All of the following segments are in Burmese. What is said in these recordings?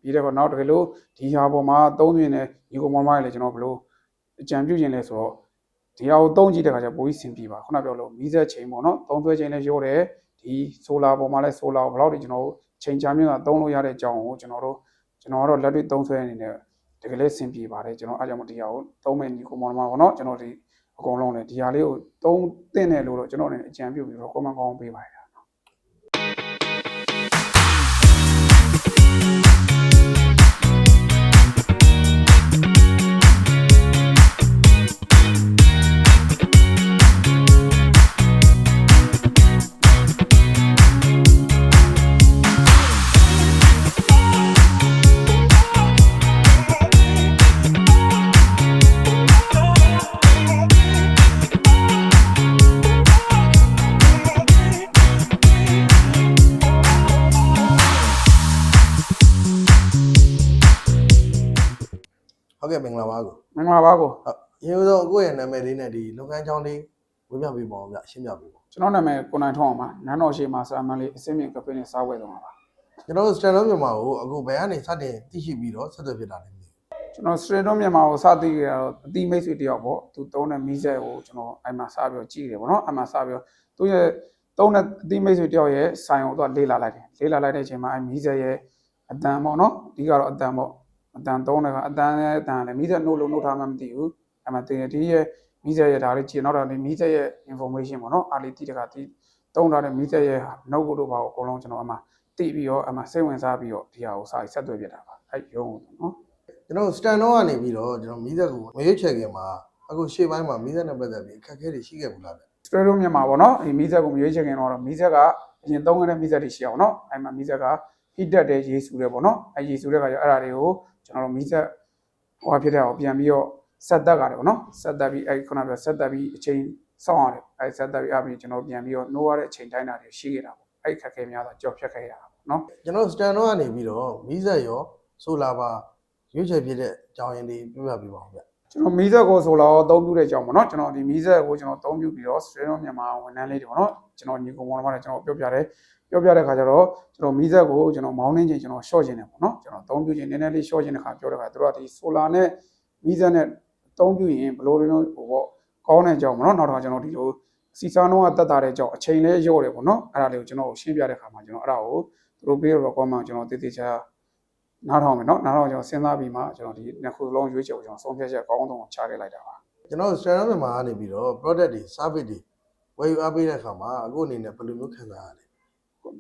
ပြီးတော့နောက်တကယ်လို့ဒီဟာပေါ်မှာသုံးသွင်းတဲ့ညီကိုမောင်မလည်းကျွန်တော်ဘလို့အကြံပြုခြင်းလဲဆိုတော့ဒီဟာကိုသုံးကြည့်တဲ့ခါကျပိုပြီးစင်ပြေပါခုနပြောလို့မီးစက်ချိန်ပေါ့နော်သုံးသွဲချိန်လည်းရောတယ်ဒီဆိုလာပေါ်မှာလည်းဆိုလာကိုဘယ်လောက်ထိကျွန်တော်တို့ချိန်ချမြင့်ကသုံးလို့ရတဲ့အကြောင်းကိုကျွန်တော်ကတော့လက်တွေ့သုံးဆွဲအနေနဲ့တကယ်လည်းစင်ပြေပါတယ်ကျွန်တော်အားကြောင့်ဒီဟာကိုသုံးမဲ့ညီကိုမောင်မပေါ့နော်ကျွန်တော်ဒီအကုန်လုံးလည်းဒီဟာလေးကိုသုံးသင့်တယ်လို့တော့ကျွန်တော်အနေနဲ့အကြံပြုပြီးတော့ comment ကောင်းပေးပါတယ်ဟုတ်ကဲ့မင်္ဂလာပါကို မင်္ဂလာပါကို ရေဦးဆုံးကိုယ့်ရဲ့နာမည်လေးနဲ့ဒီလုပ်ငန်းကြောင်းလေးဝေမျှပေးပါဦးဗျရှင်းပြပေးပါကျွန်တော်နာမည်ကိုနိုင်ထွန်းအောင်ပါနန်းတော်ရှိမှာဆာမန်လေးအစင်းမြင့်ကဖေးနဲ့စားဝယ်သွားမှာပါကျွန်တော်တို့စတန်လုံးမြန်မာကိုအခုဘယ်ကနေစတင်သိရှိပြီးတော့ဆက်သွယ်ဖြစ်တာလဲကျွန်တော်စတန်လုံးမြန်မာကိုစသိခဲ့တော့အတိမိတ်ဆွေတယောက်ပေါ့သူသုံးတဲ့မီးစက်ကိုကျွန်တော်အဲ့မှာစပြီးတော့ကြည့်တယ်ပေါ့နော်အဲ့မှာစပြီးတော့သူရဲ့သုံးတဲ့အတိမိတ်ဆွေတယောက်ရဲ့ဆိုင်ကိုသူကလေးလာလိုက်တယ်လေးလာလိုက်တဲ့အချိန်မှာအဲ့မီးစက်ရဲ့အတန်ပေါ့နော်အဓိကတော့အတန်ပေါ့အတန်သုံးတယ်ကအတန်နဲ့အတန်လည်းမီးစက်နှုတ်လို့နှုတ်ထားမှမသိဘူးအဲ့မှာတင်ဒီရဲ့မီးစက်ရဲ့ဒါလေးကြည့်နောက်တော့ဒီမီးစက်ရဲ့ information ပေါ့နော်အားလေးတိတကတိသုံးထားတဲ့မီးစက်ရဲ့နှုတ်ကိုတော့ဘာကိုအကုန်လုံးကျွန်တော်အမှသိပြီးတော့အမှစိတ်ဝင်စားပြီးတော့ဒီဟာကိုစာဆက်သွယ်ပြတာပါအဲ့ရုံးနော်ကျွန်တော်စတန်လုံးကနေပြီးတော့ကျွန်တော်မီးစက်ကိုမရွေးချယ်ခင်မှာအခုရှေ့ပိုင်းမှာမီးစက်နဲ့ပတ်သက်ပြီးအခက်အခဲတွေရှိခဲ့ဘူးလားဗျစတန်လုံးမြန်မာပေါ့နော်ဒီမီးစက်ကိုမရွေးချယ်ခင်တော့မီးစက်ကအရင်သုံးခဲ့တဲ့မီးစက်တွေရှိအောင်နော်အဲ့မှာမီးစက်က heat တက်တဲ့ရေဆူတယ်ပေါ့နော်အဲ့ရေဆူတဲ့ခါကျအဲ့ဒါတွေကိုကျွန်တော်မီးစက်ဟိုဖြစ်တဲ့အောင်ပြန်ပြီးတော့ဆက်တက်ရတယ်ပေါ့နော်ဆက်တက်ပြီးအဲ့ခုနကပြောဆက်တက်ပြီးအချိန်စောင့်ရတယ်အဲ့ဆက်တက်ပြီးအပြီးကျွန်တော်ပြန်ပြီးတော့နှိုးရတဲ့အချိန်တိုင်းတာတွေရှိခဲ့တာပေါ့အဲ့ခက်ခဲများတော့ကြော်ဖြတ်ခဲ့ရတာပေါ့နော်ကျွန်တော်စတန်လုံးကနေပြီးတော့မီးစက်ရောဆိုလာပါရွေးချယ်ဖြစ်တဲ့အကြောင်းရင်းလေးပြပြပေးပါဦးဗျကျွန်တော်မီးစက်ကိုဆိုလာအသုံးပြုတဲ့အကြောင်းပေါ့နော်ကျွန်တော်ဒီမီးစက်ကိုကျွန်တော်အသုံးပြုပြီးတော့စတန်လုံးမြန်မာဝန်ထမ်းလေးတွေပေါ့နော်ကျွန်တော်ညီကောင်မောင်တို့ကကျွန်တော်ပြောပြတဲ့ခါကျတော့ကျွန်တော်မီးစက်ကိုကျွန်တော်မောင်းနှင်းချိန်ကျွန်တော်ရှော့ခြင်းတယ်ပေါ့နော်ကျွန်တော်အသုံးပြုခြင်းနည်းနည်းလေးရှော့ခြင်းတဲ့ခါပြောတဲ့ခါတို့ကဒီဆိုလာနဲ့မီးစက်နဲ့အသုံးပြုရင်ဘလို့မျိုးဟိုပေါ့ကောင်းတဲ့အကြောင်းပေါ့နော်နောက်တော့ကျွန်တော်ဒီလိုစီစားနှုန်းကတက်တာတဲ့အကြောင်းအချိန်လေးရော့တယ်ပေါ့နော်အဲ့ဒါလေးကိုကျွန်တော်ရှင်းပြတဲ့ခါမှာကျွန်တော်အဲ့ဒါကိုသူတို့ပေးတော့ကောင်းမှကျွန်တော်တည်တည်ချာနားထောင်မယ်နော်နားထောင်ကျွန်တော်စဉ်းစားပြီးမှကျွန်တော်ဒီနှစ်ခုလုံးရွေးချယ်ကိုကျွန်တော်ဆုံးဖြတ်ချက်ကောင်းဆုံးချခဲ့လိုက်တာပါကျွန်တော်စတန်လုံးမြန်မာကနေပြီးတော့ product တွေ service တွေဝယ်ယူအားပေးတဲ့အခါမှာအခုအနေနဲ့ဘယ်လိုမျိုးခံစားရလ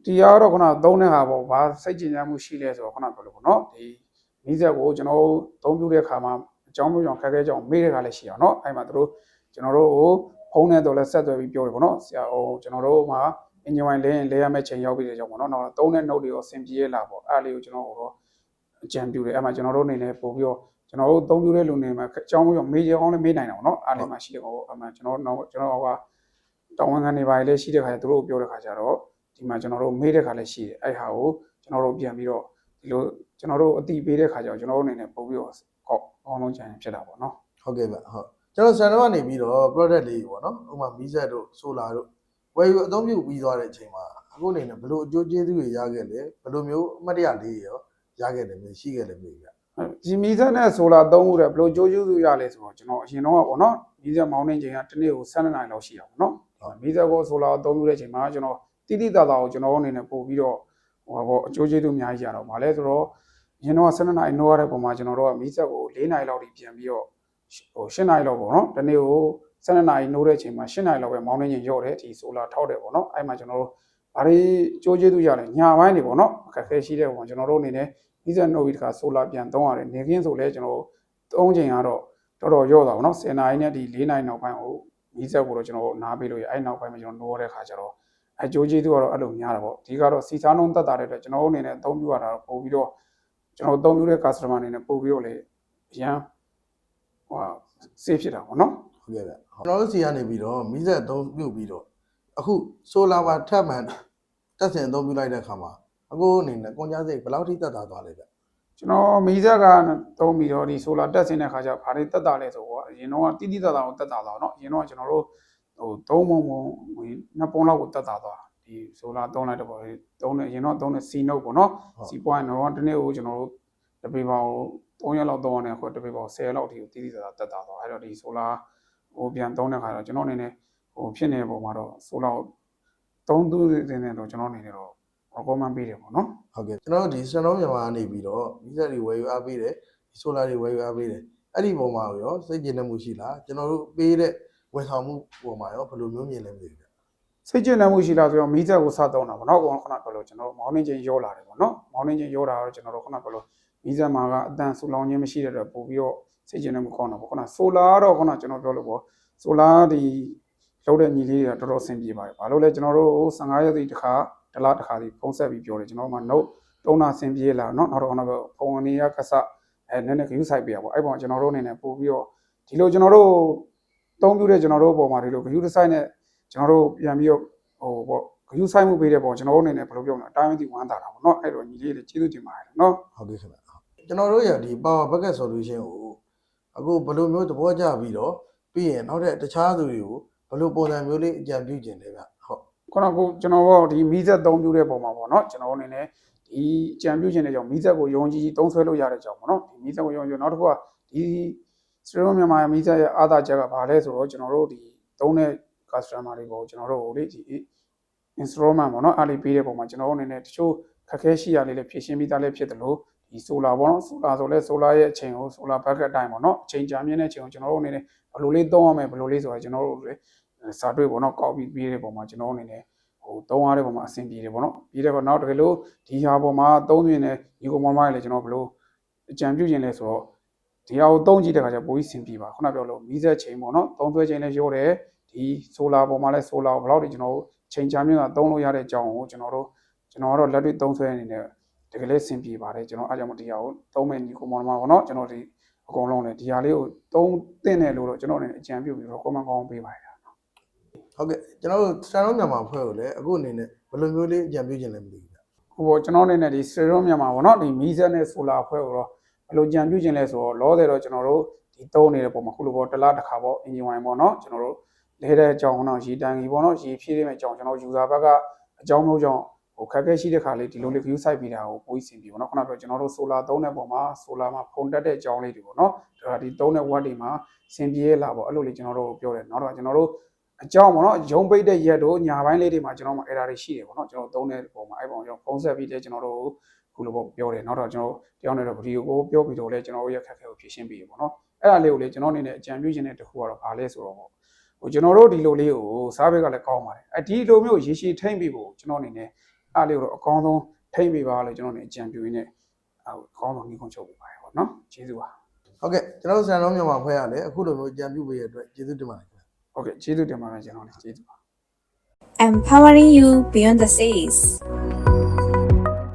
ဲဒီကတော့ခုနသုံးတဲ့ဟာပေါ့ဘာစိတ်ကြင်ကြမှုရှိလဲဆိုတော့ခုနပြောလို့ပေါ့နော်ဒီမီးစက်ကိုကျွန်တော်သုံးပြုတဲ့ခါမှာအကြောင်းမျိုးကြောင့်ခက်ခဲကြောင်မေးတဲ့ခါလည်းရှိအောင်နော်အဲ့မှာတို့ကျွန်တော်တို့ကိုဖုန်းနဲ့တော့လည်းဆက်သွယ်ပြီးပြောတယ်ပေါ့နော်ဆရာဟိုကျွန်တော်တို့မှာအင်ဂျင်ဝိုင်လဲရမယ့်ချိန်ရောက်ပြီတဲ့ကြောင့်ပေါ့နော်နောက်သုံးတဲ့ note တွေရောအဆင်ပြေရလားပေါ့အဲ့လေးကိုကျွန်တော်တို့အကြံပြုတယ်အဲ့မှာကျွန်တော်တို့အနေနဲ့ပို့ပြီးတော့ကျွန်တော်တို့သုံးပြုတဲ့လူတွေမှာအကြောင်းမျိုးကြောင့်မေးကြအောင်လည်းမေးနိုင်တာပေါ့နော်အဲ့လေးမှာရှိတယ်ဟိုအဲ့မှာကျွန်တော်ကတောင်းဝန်ခံနေပါလေရှိတဲ့ခါကျတို့ပြောတဲ့ခါကျတော့ဒီမှာကျွန်တော်တို့မေးတဲ့ခါလည်းရှိတယ်အဲ့ဟာကိုကျွန်တော်တို့ပြန်ပြီးတော့ဒီလိုကျွန်တော်တို့အတိပေးတဲ့ခါကျတော့ကျွန်တော်တို့အနေနဲ့ပို့ပြီးတော့ကောင်းလုံးချင်ဖြစ်တာပေါ့နော်ဟုတ်ကဲ့ဗျဟုတ်ကျွန်တော်စံတော့ကနေပြီးတော့ product လေးပေါ့နော်ဥပမာမီးစက်တို့ဆိုလာတို့ဝယ်ယူအသုံးပြုပြီးသွားတဲ့အချိန်မှာအခုအနေနဲ့ဘယ်လိုအကျိုးကျေးဇူးတွေရခဲ့လဲဘယ်လိုမျိုးအမှတ်တရလေးရောရခဲ့တယ်မျိုးရှိခဲ့တယ်မျိုးဗျဒီမီးစက်နဲ့ဆိုလာသုံးဖို့တဲ့ဘယ်လိုကြိုးကျူးစုရလဲဆိုတော့ကျွန်တော်အရင်တော့ပေါ့နော်မီးစက်မောင်းနေချိန်ကတစ်နေ့ကို12နာရီလောက်ရှိအောင်ပေါ့နော်မီးစက်ကိုဆိုလာသုံးပြုတဲ့အချိန်မှာကျွန်တော်တိတိတသာကိုကျွန်တော်အနေနဲ့ပို့ပြီးတော့ဟိုပေါ့အကျိုးကျေးဇူးအများကြီးရတော့ဗာလဲဆိုတော့အရင်တော့12နာရီနှိုးရတဲ့ပုံမှာကျွန်တော်တို့ကမီးစက်ကို4နာရီလောက်ထိပြန်ပြီးတော့ဟို8နာရီလောက်ပေါ့နော်ဒီနေ့ကို12နာရီနှိုးတဲ့အချိန်မှာ8နာရီလောက်ပဲမောင်းနေချိန်ရော့တယ်ဒီဆိုလာထောက်တယ်ပေါ့နော်အဲ့မှာကျွန်တော်တို့ဘာတွေကြိုးကျေးဇူးရလဲညာပိုင်းတွေပေါ့နော်အခက်အခဲရှိတဲ့ပုံကျွန်တော်တို့အနေနဲ့မီးစက်နှုတ်ပြီးတခါဆိုလာပြန်သုံးရတယ်နေခင်းဆိုလဲကျွန်တော်သုံးချိန်ကတော့တော်တော်ရော့တာပေါ့နော်10နာရီနဲ့ဒီ4နာရီနောက်ပိုင်းကိုမီးစက်ကိုတော့ကျွန်တော်နားပေးလို့ရအဲ့နောက်ပိုင်းမှာကျွန်တော်နှိုးရတဲ့ခါကျတော့အကျိုးကျေးဇူးကတော့အဲ့လိုများတာပေါ့ဒီကတော့စီစားနှုန်းတက်တာတဲ့အတွက်ကျွန်တော်တို့အနေနဲ့အသုံးပြုရတာပို့ပြီးတော့ကျွန်တော်အသုံးပြုတဲ့ customer အနေနဲ့ပို့ပြီးတော့လေအရန်ဟို save ဖြစ်တာပေါ့နော်ဟုတ်ကဲ့ဗျကျွန်တော်တို့စီကနေပြီးတော့မီးစက်အသုံးပြုပြီးတော့အခု solar ပါထပ်မှန်တက်ဆင်အသုံးပြုလိုက်တဲ့အခါမှာအခုအနေနဲ့ကုန်ကျစရိတ်ဘယ်လောက်ထိတက်တာသွားလဲဗျကျွန်တော်မီးစက်ကသုံးပြီးတော့ဒီ solar တက်ဆင်တဲ့ခါကျဘာတွေတက်တာလဲဆိုတော့အရင်တော့တိတိတသာကိုတက်တာတော့เนาะအရင်တော့ကျွန်တော်တို့ဟို3ပုံ2ပုံလောက်ကိုတက်တာသွားဒီ solar သုံးလိုက်တော့ပေါ့သုံးနေအရင်တော့သုံးနေ C note ပေါ့เนาะ C point တော့ဒီနေ့ကိုကျွန်တော်တို့ ပေပေါင်း3ရက်လောက်3ရက်နဲ့အခုတပေပေါင်း10ရက်လောက်အထိကိုတည်တည်သာသာတက်တာတော့အဲ့တော့ဒီ solar ဟိုပြန်သုံးတဲ့ခါတော့ကျွန်တော်အနေနဲ့ဟိုဖြစ်နေတဲ့ပုံမှာတော့ solar သုံးသူတွေနဲ့တော့ကျွန်တော်အနေနဲ့တော့ recommend ပေးတယ်ပေါ့နော် ဟုတ်ကဲ့ကျွန်တော်ဒီစံတော်မြန်မာကနေပြီးတော့မီးစက်တွေဝယ်ယူအားပေးတယ်ဒီ solar တွေဝယ်ယူအားပေးတယ်အဲ့ဒီပုံမှာရောစိတ်ကျဉ်တဲ့မှုရှိလားကျွန်တော်တို့ပေးတဲ့ဝန်ဆောင်မှုပုံမှာရောဘယ်လိုမျိုးမြင်လဲမသိဘူးဗျ စိတ်ကျဉ်မှုရှိလားဆိုတော့မီးစက်ကိုစသုံးတာပေါ့နော်ခုနပြောလို့ကျွန်တော်မောင်းနှင်းချင်းရောလာတယ်ပေါ့နော်မောင်းနှင်းချင်းရောတာတော့ကျွန်တော်တို့ခုနပြောလို့မီးစက်မှာကအတန်ဆူလောင်ခြင်းမရှိတဲ့အတွက်ပို့ပြီးတော့စိတ်ကျဉ်မှုကောင်းတာပေါ့ခုနဆိုလာကတော့ခုနကျွန်တော်ပြောလို့ပေါ့ဆိုလာဒီလောက်တဲ့ညီလေးတွေကတော်တော်အဆင်ပြေပါတယ်ဘာလို့လဲကျွန်တော်တို့15ရက်စီတစ်ခါတစ်လတစ်ခါစီဖုန်းဆက်ပြီးပြောတယ်ကျွန်တော်တို့မှာ note တုံးတာအဆင်ပြေလာเนาะနောက်တော့ခုနပြောဖုန်းအနေရကစနည်းနည်း view site ပေးရပေါ့အဲ့ပေါ်ကျွန်တော်တို့အနေနဲ့ပို့ပြီးတော့ဒီလိုကျွန်တော်တို့သုံးပြတဲ့ကျွန်တော်တို့ပုံမှာဒီလို view site နဲ့ကျွန်တော်တို့ပြန်ပြီးတော့ဟိုပေါ့ view site မှုပေးတဲ့ပုံကျွန်တော်တို့အနေနဲ့ဘယ်လိုပြောမလဲအတိုင်းအသိဝမ်းသာတာပေါ့เนาะအဲ့တော့ညီလေးတွေကျေးဇူးတင်ပါတယ်เนาะ ဟုတ်ကဲ့ခင်ဗျကျွန်တော်တို့ရဒီ power bucket solution ကိုအခုဘယ်လိုမျိုးသဘောကျပြီးတော့ပြီးရင်နောက်ထပ်တခြားသူတွေကိုဘယ်လိုပုံစံမျိုးလေးအကြံပြုခြင်းလဲဗျဟုတ် ခုနကကျွန်တော်တို့ဒီမီးစက်သုံးပြတဲ့ပုံမှာပေါ့เนาะကျွန်တော်တို့အနေနဲ့ဒီအကြံပြုခြင်းတဲ့ကြောင့်မီးစက်ကိုယုံကြည်သုံးဆွဲလို့ရတဲ့ကြောင့်ပေါ့เนาะဒီမီးစက်ကိုယုံကြည်နောက်တစ်ခုကဒီစတရိုမြန်မာမီးစက်ရဲ့အားသာချက်ကဘာလဲဆိုတော့ကျွန်တော်တို့ဒီသုံးတဲ့ customer တွေကိုကျွန်တော်တို့ဟိုလေဒီ instrument ပေါ့เนาะအားလေးပေးတဲ့ပုံမှာကျွန်တော်တို့အနေနဲ့တချို့ခက်ခဲရှိရလေးလည်းဖြည့်ရှင်းပြီးသားလည်းဖြစ်တယ်လို့ဒီ solar ပေါ့เนาะ solar ဆိုလဲ solar ရဲ့အချိန်ကို solar bucket အတိုင်းပေါ့เนาะအချိန်ကြာမြင့်တဲ့အချိန်ကိုကျွန်တော်တို့အနေနဲ့ဘယ်လိုလေးသုံးရမလဲဘယ်လိုလေးဆိုတော့ကျွန်တော်တို့စာတွေ့ပေါ့เนาะကောက်ပြီးပေးတဲ့ပုံမှာကျွန်တော်တို့အနေနဲ့ဟိုသုံးရတဲ့ပုံမှာအဆင်ပြေတယ်ပေါ့เนาะပြီးတဲ့တော့နောက်တကယ်လို့ဒီဟာပုံမှာသုံးနေတယ်ဒီကောင်မမိုင်းလည်းကျွန်တော်ဘယ်လိုအကြံပြုခြင်းလဲဆိုတော့ဒီဟာကိုသုံးကြည့်တဲ့ခါကျပိုပြီးအဆင်ပြေပါခုနပြောလို့မီးစက်ချိန်ပေါ့เนาะသုံးသွဲချိန်လည်းရောတယ်ဒီ solar ပုံမှာလည်း solar ကိုဘယ်လောက်ထိကျွန်တော်တို့ချိန်ကြာမြင့်ကသုံးလို့ရတဲ့အကြောင်းကိုကျွန်တော်ကတော့လက်တွေ့သုံးဆွဲအနေနဲ့တကယ်လည်းအဆင်ပြေပါတယ်ကျွန်တော်အားကြောင့်ဒီဟာကိုသုံးမဲ့ညီကောင်မမိုင်းပေါ့เนาะကျွန်တော်ဒီအကုန်လုံးလည်းဒီဟာလေးကိုသုံးသင့်တယ်လို့တော့ကျွန်တော်အနေနဲ့အကြံပြုပြီးတော့ comment ကောင်းပေးပါတယ်ဟုတ်ကဲ့ကျွန်တော်တို့စံတော်မြန်မာဖွဲ့ကိုလည်းအခုအနေနဲ့ဘယ်လိုမျိုးလေးအကြံပြုခြင်းလဲမသိဘူးဗျဟိုပေါ့ကျွန်တော်အနေနဲ့ဒီစတရိုမြန်မာပေါ့နော်ဒီမီးစက်နဲ့ဆိုလာဖွဲ့ကိုတော့ဘယ်လိုကြံပြုခြင်းလဲဆိုတော့လောဆယ်တော့ကျွန်တော်တို့ဒီသုံးနေတဲ့ပုံမှာခုလိုပေါ့တစ်လားတစ်ခါပေါ့အင်ဂျင်ဝိုင်ပေါ့နော်ကျွန်တော်တို့လဲတဲ့အကြောင်းတော့ရေတန်ကြီးပေါ့နော်ရေဖြည့်နေတဲ့အကြောင်းကျွန်တော်ယူဇာဘက်ကအကြောင်းမျိုးကြောင့်ဟိုခက်ခဲရှိတဲ့ခါလေးဒီလိုလေး view site ပေးတာကိုပိုပြီးဆင်ပြေပေါ့နော်ခုနကပြောကျွန်တော်တို့ solar သုံးတဲ့ပုံမှာ solar မှာဖုန်တက်တဲ့အကြောင်းလေးတွေပေါ့နော်ဒါဒီသုံးတဲ့ watt တွေမှာဆင်ပြေလာပေါ့အဲ့လိုလေးကျွန်တော်တို့ပြောတယ်နောက်တော့ကျွန်တော်တို့အကြောင်းပေါ့နော်ရုံးပိတ်တဲ့ရက်တို့ညာပိုင်းလေးတွေမှာကျွန်တော်တို့ error တွေရှိတယ်ပေါ့နော်ကျွန်တော်သုံးတဲ့ပုံမှာအဲ့ပုံကျွန်တော်ဖုန်းဆက်ပြီးတဲ့ကျွန်တော်တို့ခုလိုပေါ့ပြောတယ်နောက်တော့ကျွန်တော်တယောက်နဲ့တော့ဗီဒီယိုကိုပြောပြီးတော့လဲကျွန်တော်တို့ရက်ခက်ခဲကိုဖြည့်ရှင်းပြီးပေါ့နော်အဲ့ဒါလေးကိုလေကျွန်တော်အနေနဲ့အကြံပြုခြင်းတဲ့တစ်ခုကတော့ဘာလဲဆိုတော့ပေါ့ဟိုကျွန်တော်တို့ဒီလိုလေးကိုစားဘက်ကလည်းကောင်းပါတယ်အဲ့ဒီလိုမျိုးရေရှည်ထိမ့်ပြီးဖို့ကျွန်တော်အနေနဲ့အဲ့လေးကိုတော့အကောင်းဆုံးထိမ့်ပြီးပါလို့ကျွန်တော်အနေနဲ့အကြံပြုရင်းနဲ့အကောင်းဆုံးနှိမ့်ခွန်ချုပ်ပေးပါတယ်ပေါ့နော်ကျေးဇူးပါဟုတ်ကဲ့ကျွန်တော်စံတော်မြန်မာဖွဲ့ရလည်းအခုလိုမျိုးအကြံပြုပေးရတဲ့အတွက်ကျေးဇူးတင်ပါတယ်ဟုတ်ကဲ့ကျေးဇူးတင်ပါတယ်ကျွန်တော်လည်းကျေးဇူးပါ Empowering you beyond the seas.